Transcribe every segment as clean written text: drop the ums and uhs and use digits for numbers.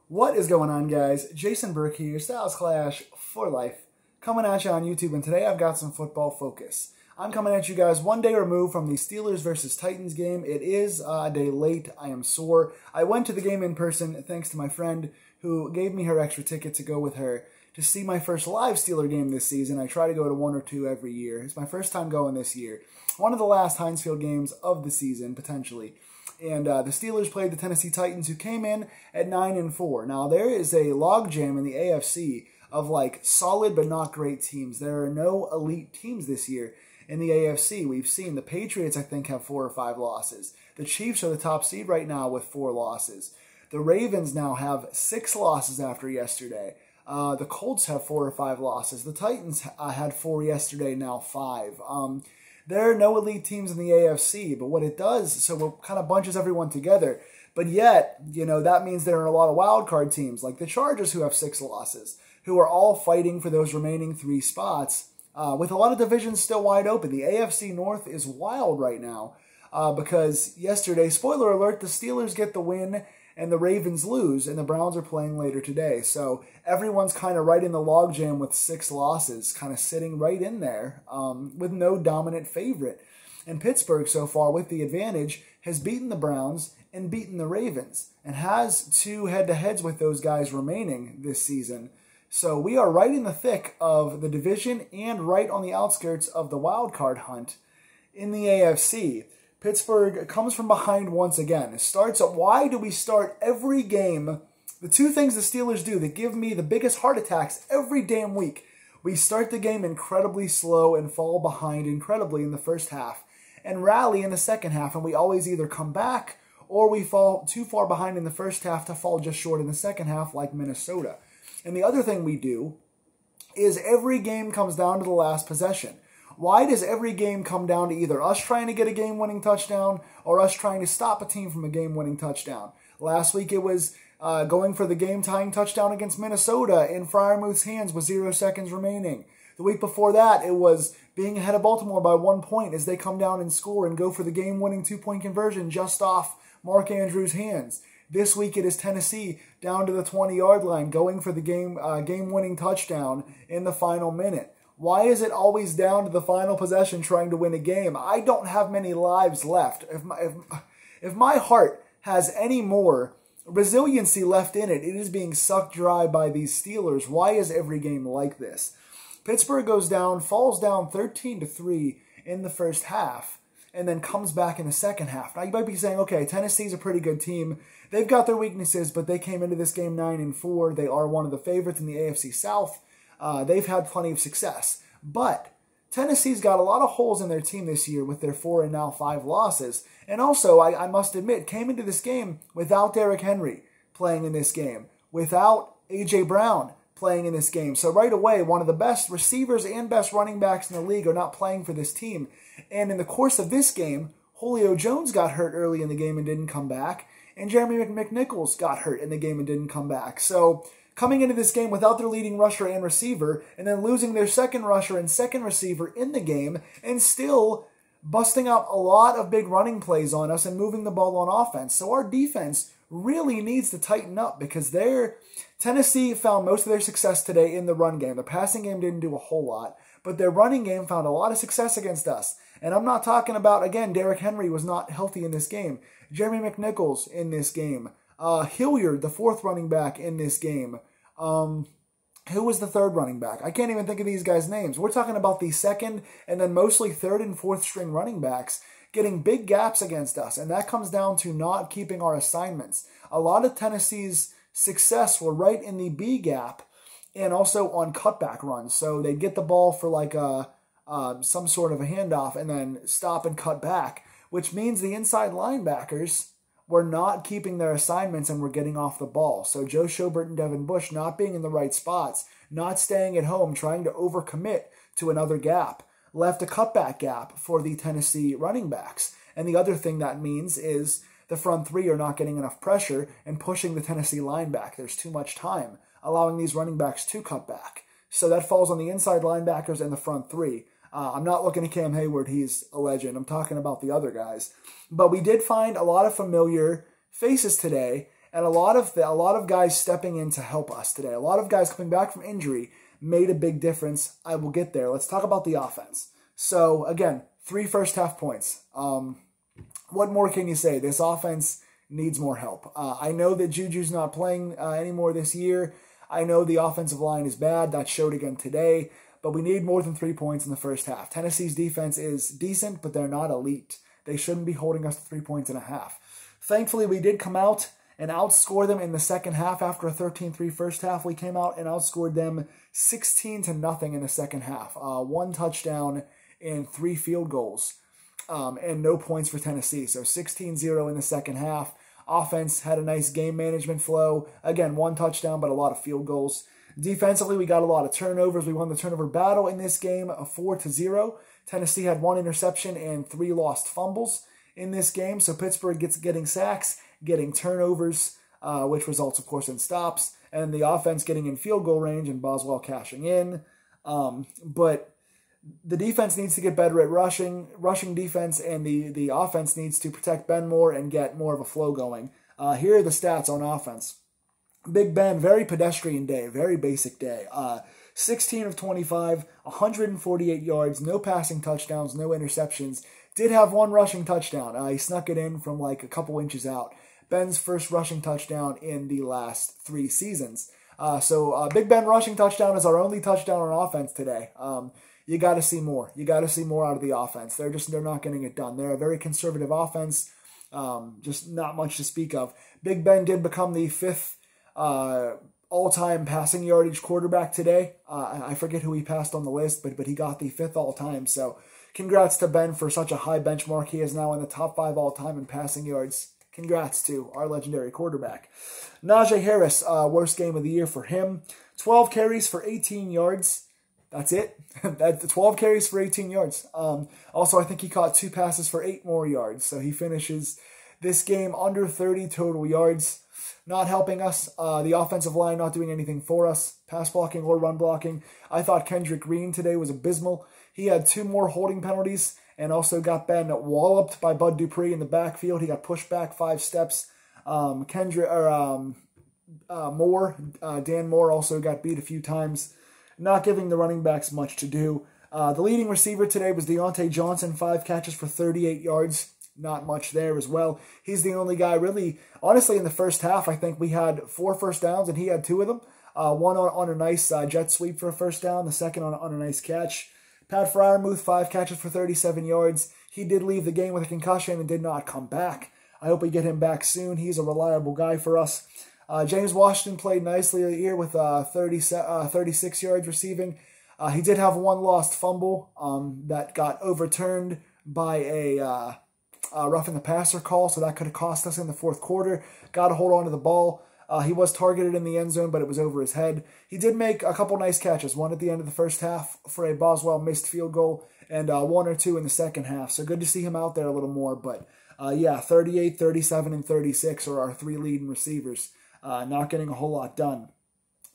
What is going on, guys? Jason Burke here, Styles Clash for life, coming at you on YouTube, and today I've got some football focus. I'm coming at you guys one day removed from the Steelers versus Titans game. It is a day late. I am sore. I went to the game in person thanks to my friend who gave me her extra ticket to go with her to see my first live Steeler game this season. I try to go to one or two every year. It's my first time going this year. One of the last Heinz Field games of the season, potentially. And the Steelers played the Tennessee Titans, who came in at 9-4. Now, there is a logjam in the AFC of, like, solid but not great teams. There are no elite teams this year in the AFC. We've seen the Patriots, I think, have 4 or 5 losses. The Chiefs are the top seed right now with 4 losses. The Ravens now have 6 losses after yesterday. The Colts have 4 or 5 losses. The Titans had 4 yesterday, now 5. There are no elite teams in the AFC, but what it does, so it kind of bunches everyone together. But yet, you know, that means there are a lot of wild card teams, like the Chargers, who have 6 losses, who are all fighting for those remaining 3 spots, with a lot of divisions still wide open. The AFC North is wild right now, because yesterday, spoiler alert, the Steelers get the win, and the Ravens lose, and the Browns are playing later today. So everyone's kind of right in the logjam with 6 losses, kind of sitting right in there with no dominant favorite. And Pittsburgh, so far, with the advantage, has beaten the Browns and beaten the Ravens, and has 2 head-to-heads with those guys remaining this season. So we are right in the thick of the division and right on the outskirts of the wild card hunt in the AFC. Pittsburgh comes from behind once again. It starts at, why do we start every game? The 2 things the Steelers do that give me the biggest heart attacks every damn week. We start the game incredibly slow and fall behind incredibly in the first half and rally in the second half, and we always either come back or we fall too far behind in the first half to fall just short in the second half, like Minnesota. And the other thing we do is every game comes down to the last possession. Why does every game come down to either us trying to get a game-winning touchdown or us trying to stop a team from a game-winning touchdown? Last week it was going for the game-tying touchdown against Minnesota in Freiermuth's hands with 0 seconds remaining. The week before that, it was being ahead of Baltimore by 1 point as they come down and score and go for the game-winning 2-point conversion just off Mark Andrews' hands. This week it is Tennessee down to the 20-yard line going for the game-winning touchdown in the final minute. Why is it always down to the final possession trying to win a game? I don't have many lives left. If my heart has any more resiliency left in it, it is being sucked dry by these Steelers. Why is every game like this? Pittsburgh goes down, falls down 13-3 in the first half, and then comes back in the second half. Now, you might be saying, okay, Tennessee's a pretty good team. They've got their weaknesses, but they came into this game 9-4. They are one of the favorites in the AFC South. They've had plenty of success. But Tennessee's got a lot of holes in their team this year with their 4 and now 5 losses. And also, I must admit, came into this game without Derrick Henry playing in this game, without A.J. Brown playing in this game. So right away, one of the best receivers and best running backs in the league are not playing for this team. And in the course of this game, Julio Jones got hurt early in the game and didn't come back. And Jeremy McNichols got hurt in the game and didn't come back. So coming into this game without their leading rusher and receiver, and then losing their second rusher and second receiver in the game, and still busting out a lot of big running plays on us and moving the ball on offense. So our defense really needs to tighten up, because Tennessee found most of their success today in the run game. The passing game didn't do a whole lot, but their running game found a lot of success against us. And I'm not talking about, again, Derrick Henry was not healthy in this game. Jeremy McNichols in this game. Hilliard, the 4th running back in this game. Who was the 3rd running back? I can't even think of these guys' names. We're talking about the 2nd and then mostly 3rd and 4th string running backs getting big gaps against us, and that comes down to not keeping our assignments. A lot of Tennessee's success were right in the B gap and also on cutback runs. So they'd get the ball for like some sort of a handoff and then stop and cut back, which means the inside linebackers were not keeping their assignments and were getting off the ball. So Joe Schobert and Devin Bush not being in the right spots, not staying at home, trying to overcommit to another gap, left a cutback gap for the Tennessee running backs. And the other thing that means is the front 3 are not getting enough pressure and pushing the Tennessee line back. There's too much time, allowing these running backs to cut back. So that falls on the inside linebackers and the front 3. I'm not looking at Cam Hayward. He's a legend. I'm talking about the other guys. But we did find a lot of familiar faces today, And a lot of guys stepping in to help us today. A lot of guys coming back from injury made a big difference. I will get there. Let's talk about the offense. So, again, 3 first-half points. What more can you say? This offense needs more help. I know that Juju's not playing anymore this year. I know the offensive line is bad. That showed again today. But we need more than 3 points in the first half. Tennessee's defense is decent, but they're not elite. They shouldn't be holding us to 3.5 points. Thankfully, we did come out and outscore them in the second half. After a 13-3 first half, we came out and outscored them 16-0 in the second half. 1 touchdown and 3 field goals, and no points for Tennessee. So 16-0 in the second half. Offense had a nice game management flow. Again, 1 touchdown, but a lot of field goals. Defensively, we got a lot of turnovers. We won the turnover battle in this game, 4-0. Tennessee had 1 interception and 3 lost fumbles in this game. So Pittsburgh getting sacks, getting turnovers, which results, of course, in stops, and the offense getting in field goal range and Boswell cashing in. But the defense needs to get better at rushing defense, and the offense needs to protect Ben more and get more of a flow going. Here are the stats on offense. Big Ben, very pedestrian day, very basic day. 16 of 25, 148 yards, no passing touchdowns, no interceptions. Did have 1 rushing touchdown. He snuck it in from like a couple inches out. Ben's first rushing touchdown in the last 3 seasons. So Big Ben rushing touchdown is our only touchdown on offense today. You got to see more. You got to see more out of the offense. They're not getting it done. They're a very conservative offense. Just not much to speak of. Big Ben did become the 5th all-time passing yardage quarterback today. I forget who he passed on the list, but he got the 5th all-time. So congrats to Ben for such a high benchmark. He is now in the top 5 all-time in passing yards. Congrats to our legendary quarterback. Najee Harris, worst game of the year for him. 12 carries for 18 yards. That's it. That's 12 carries for 18 yards. Also, I think he caught 2 passes for 8 more yards. So he finishes this game under 30 total yards. Not helping us. The offensive line not doing anything for us. Pass blocking or run blocking. I thought Kendrick Green today was abysmal. He had 2 more holding penalties and also got Ben walloped by Bud Dupree in the backfield. He got pushed back 5 steps. Dan Moore also got beat a few times. Not giving the running backs much to do. The leading receiver today was Deontay Johnson, 5 catches for 38 yards. Not much there as well. He's the only guy really, honestly, in the first half, I think we had 4 first downs and he had 2 of them. One on a nice jet sweep for a first down, the second on a nice catch. Pat Freiermuth, 5 catches for 37 yards. He did leave the game with a concussion and did not come back. I hope we get him back soon. He's a reliable guy for us. James Washington played nicely here with 36 yards receiving. He did have 1 lost fumble that got overturned by a roughing the passer call, so that could have cost us in the 4th quarter. Got to hold on to the ball. He was targeted in the end zone, but it was over his head. He did make a couple nice catches, 1 at the end of the first half for a Boswell missed field goal, and 1 or 2 in the second half. So good to see him out there a little more. But yeah, 38, 37, and 36 are our 3 leading receivers. Not getting a whole lot done.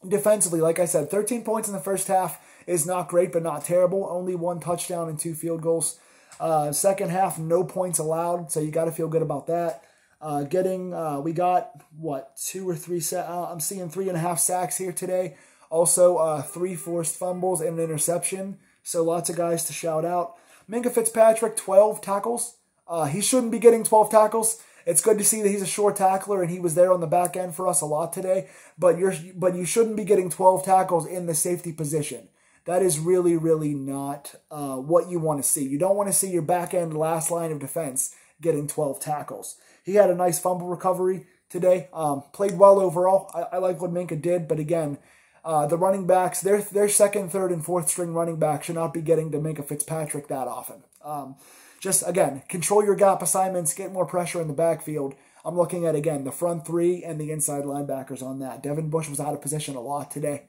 Defensively, like I said, 13 points in the first half is not great, but not terrible. Only 1 touchdown and 2 field goals. Second half, no points allowed, so you got to feel good about that. We got, 2 or 3, I'm seeing 3.5 sacks here today. Also, 3 forced fumbles and an interception, so lots of guys to shout out. Minkah Fitzpatrick, 12 tackles. He shouldn't be getting 12 tackles. It's good to see that he's a short tackler, and he was there on the back end for us a lot today, but you shouldn't be getting 12 tackles in the safety position. That is really, really not what you want to see. You don't want to see your back end last line of defense getting 12 tackles. He had a nice fumble recovery today. Played well overall. I like what Minkah did, but again, the running backs, their second, third, and fourth string running back should not be getting to Minkah Fitzpatrick that often. Just, again, control your gap assignments, get more pressure in the backfield. I'm looking at, again, the front 3 and the inside linebackers on that. Devin Bush was out of position a lot today.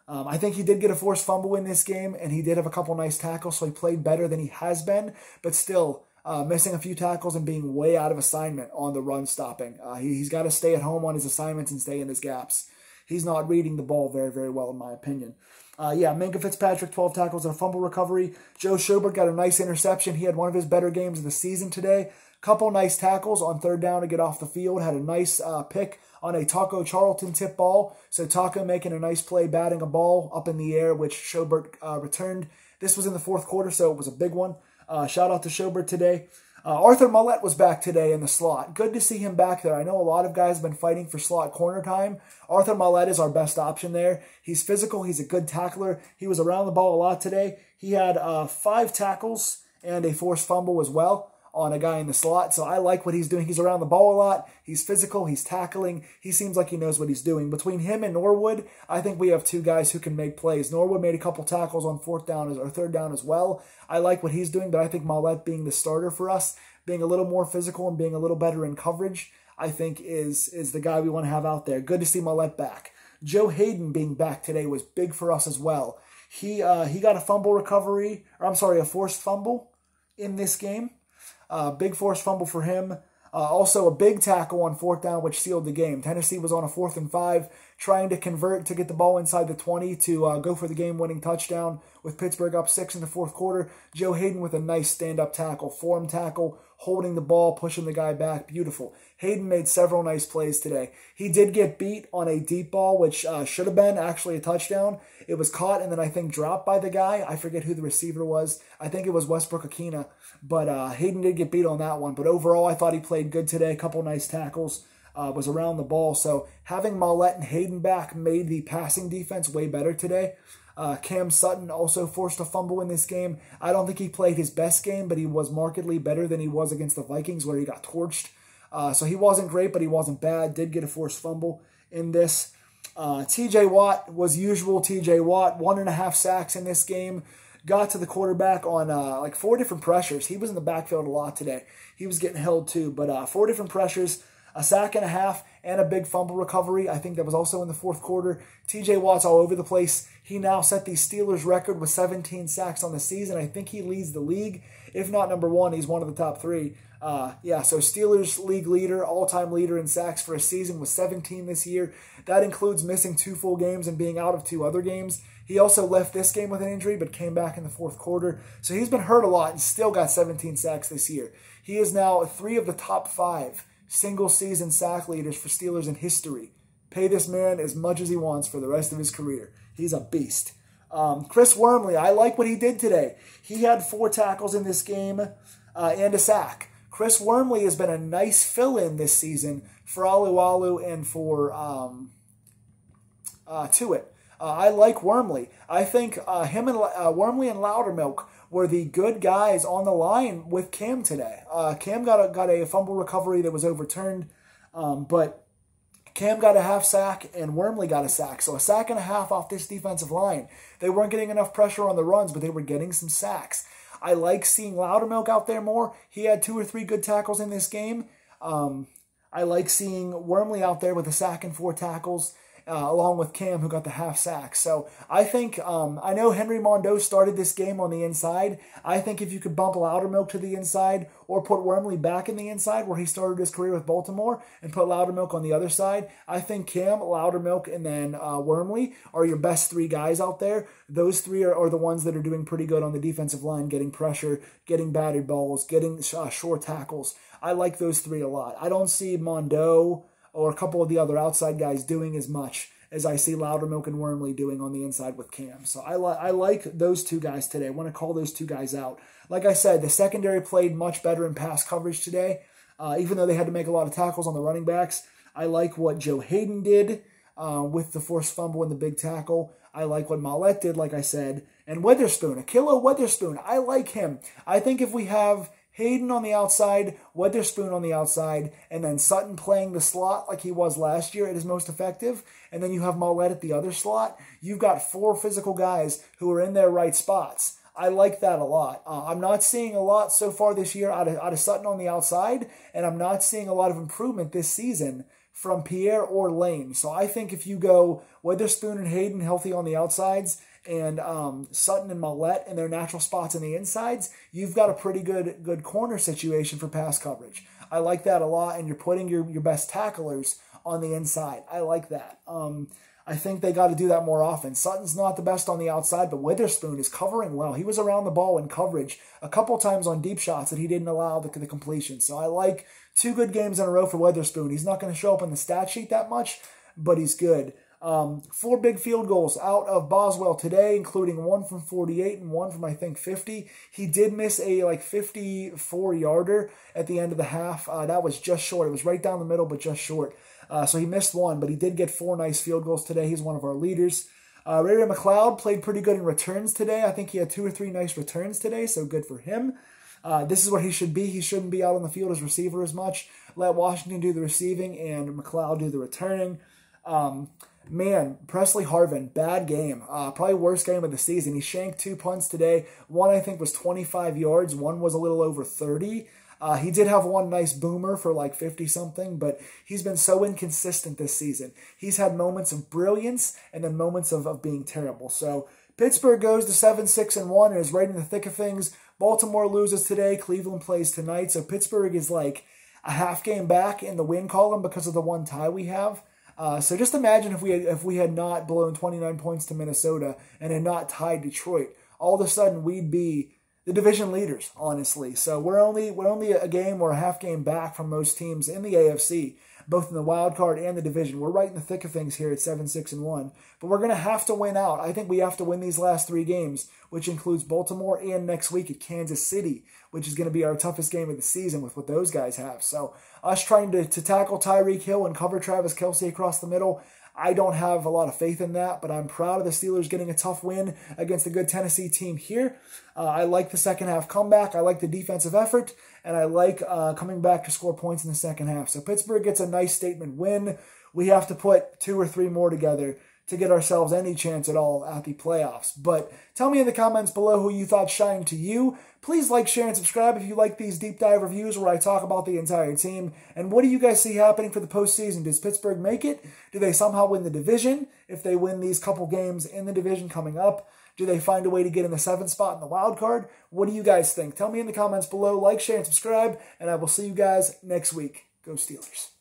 I think he did get a forced fumble in this game, and he did have a couple nice tackles, so he played better than he has been, but still missing a few tackles and being way out of assignment on the run stopping. He's got to stay at home on his assignments and stay in his gaps. He's not reading the ball very, very well, in my opinion. Minkah Fitzpatrick, 12 tackles and a fumble recovery. Joe Schobert got a nice interception. He had one of his better games of the season today. Couple nice tackles on 3rd down to get off the field. Had a nice pick on a Taco Charlton tip ball. So Taco making a nice play, batting a ball up in the air, which Schobert returned. This was in the fourth quarter, so it was a big one. Shout out to Schobert today. Arthur Mullett was back today in the slot. Good to see him back there. I know a lot of guys have been fighting for slot corner time. Arthur Mullett is our best option there. He's physical. He's a good tackler. He was around the ball a lot today. He had 5 tackles and a forced fumble as well on a guy in the slot. So I like what he's doing. He's around the ball a lot. He's physical. He's tackling. He seems like he knows what he's doing. Between him and Norwood, I think we have 2 guys who can make plays. Norwood made a couple tackles on third down as well. I like what he's doing, but I think Mullett being the starter for us, being a little more physical and being a little better in coverage, I think is the guy we want to have out there. Good to see Mullett back. Joe Hayden being back today was big for us as well. He got a fumble recovery, or I'm sorry, a forced fumble in this game. Big forced fumble for him. Also a big tackle on 4th down, which sealed the game. Tennessee was on a 4th and 5, trying to convert to get the ball inside the 20 to go for the game-winning touchdown with Pittsburgh up 6 in the fourth quarter. Joe Hayden with a nice stand-up tackle, form tackle, holding the ball, pushing the guy back. Beautiful. Hayden made several nice plays today. He did get beat on a deep ball, which should have been actually a touchdown. It was caught and then I think dropped by the guy. I forget who the receiver was. I think it was Westbrook Akina. But Hayden did get beat on that one. But overall, I thought he played good today. A couple nice tackles. Was around the ball. So having Mullett and Hayden back made the passing defense way better today. Cam Sutton also forced a fumble in this game. I don't think he played his best game, but he was markedly better than he was against the Vikings where he got torched. So he wasn't great, but he wasn't bad. Did get a forced fumble in this. TJ Watt was usual TJ Watt. 1.5 sacks in this game. Got to the quarterback on like 4 different pressures. He was in the backfield a lot today. He was getting held too, but 4 different pressures. A sack and a half, and a big fumble recovery. I think that was also in the fourth quarter. TJ Watt's all over the place. He now set the Steelers record with 17 sacks on the season. I think he leads the league. If not number 1, he's one of the top 3. Yeah, so Steelers league leader, all-time leader in sacks for a season with 17 this year. That includes missing 2 full games and being out of 2 other games. He also left this game with an injury, but came back in the fourth quarter. So he's been hurt a lot and still got 17 sacks this year. He is now 3 of the top 5 single-season sack leaders for Steelers in history. Pay this man as much as he wants for the rest of his career. He's a beast. Chris Wormley, I like what he did today. He had 4 tackles in this game and a sack. Chris Wormley has been a nice fill-in this season for Alualu and for Tuitt. I like Wormley. I think him and Wormley and Loudermilk were the good guys on the line with Cam today. Cam got a fumble recovery that was overturned, but Cam got a half sack and Wormley got a sack. So a sack and a half off this defensive line. They weren't getting enough pressure on the runs, but they were getting some sacks. I like seeing Loudermilk out there more. He had 2 or 3 good tackles in this game. I like seeing Wormley out there with a sack and 4 tackles. Along with Cam, who got the half sack. So I think, I know Henry Mondeau started this game on the inside. I think if you could bump Loudermilk to the inside or put Wormley back in the inside where he started his career with Baltimore and put Loudermilk on the other side, I think Cam, Loudermilk, and then Wormley are your best 3 guys out there. Those 3 are the ones that are doing pretty good on the defensive line, getting pressure, getting batted balls, getting short tackles. I like those 3 a lot. I don't see Mondeau or a couple of the other outside guys doing as much as I see Loudermilk and Wormley doing on the inside with Cam. So I like those 2 guys today. I want to call those 2 guys out. Like I said, the secondary played much better in pass coverage today, even though they had to make a lot of tackles on the running backs. I like what Joe Hayden did with the forced fumble and the big tackle. I like what Mullett did, like I said. And Witherspoon, Akilo Witherspoon, I like him. I think if we have Hayden on the outside, Witherspoon on the outside, and then Sutton playing the slot like he was last year at his most effective, and then you have Mullett at the other slot, you've got 4 physical guys who are in their right spots. I like that a lot. I'm not seeing a lot so far this year out of Sutton on the outside, and I'm not seeing a lot of improvement this season from Pierre or Lane. So I think if you go Witherspoon and Hayden healthy on the outsides, and Sutton and Mullett in their natural spots on the insides, you've got a pretty good corner situation for pass coverage. I like that a lot, and you're putting your best tacklers on the inside. I like that. I think they got to do that more often. Sutton's not the best on the outside, but Witherspoon is covering well. He was around the ball in coverage a couple times on deep shots that he didn't allow the completion. So I like 2 good games in a row for Witherspoon. He's not going to show up on the stat sheet that much, but he's good. 4 big field goals out of Boswell today, including 1 from 48 and 1 from, I think, 50. He did miss a 54-yarder at the end of the half. That was just short. It was right down the middle, but just short. So he missed 1, but he did get 4 nice field goals today. He's one of our leaders. Ray McLeod played pretty good in returns today. I think he had 2 or 3 nice returns today, so good for him. This is what he should be. He shouldn't be out on the field as receiver as much. Let Washington do the receiving and McLeod do the returning. Man, Presley Harvin, bad game. Probably worst game of the season. He shanked 2 punts today. One, I think, was 25 yards. One was a little over 30. He did have 1 nice boomer for 50-something, but he's been so inconsistent this season. He's had moments of brilliance and then moments of being terrible. So Pittsburgh goes to 7-6-1 and is right in the thick of things. Baltimore loses today. Cleveland plays tonight. So Pittsburgh is like a half game back in the win column because of the 1 tie we have. So just imagine if we had not blown 29 points to Minnesota and had not tied Detroit. All of a sudden, we'd be the division leaders, honestly. So we're only a game or a half game back from most teams in the AFC, both in the wild card and the division. We're right in the thick of things here at 7-6-1. But we're going to have to win out. I think we have to win these last 3 games, which includes Baltimore and next week at Kansas City, which is going to be our toughest game of the season with what those guys have. So us trying to tackle Tyreek Hill and cover Travis Kelce across the middle, I don't have a lot of faith in that, but I'm proud of the Steelers getting a tough win against a good Tennessee team here. I like the second half comeback. I like the defensive effort, and I like coming back to score points in the second half. So Pittsburgh gets a nice statement win. We have to put 2 or 3 more together to get ourselves any chance at all at the playoffs. But tell me in the comments below who you thought shined to you. Please like, share, and subscribe if you like these deep dive reviews where I talk about the entire team. And what do you guys see happening for the postseason? Does Pittsburgh make it? Do they somehow win the division if they win these couple games in the division coming up? Do they find a way to get in the 7th spot in the wild card? What do you guys think? Tell me in the comments below. Like, share, and subscribe, and I will see you guys next week. Go Steelers.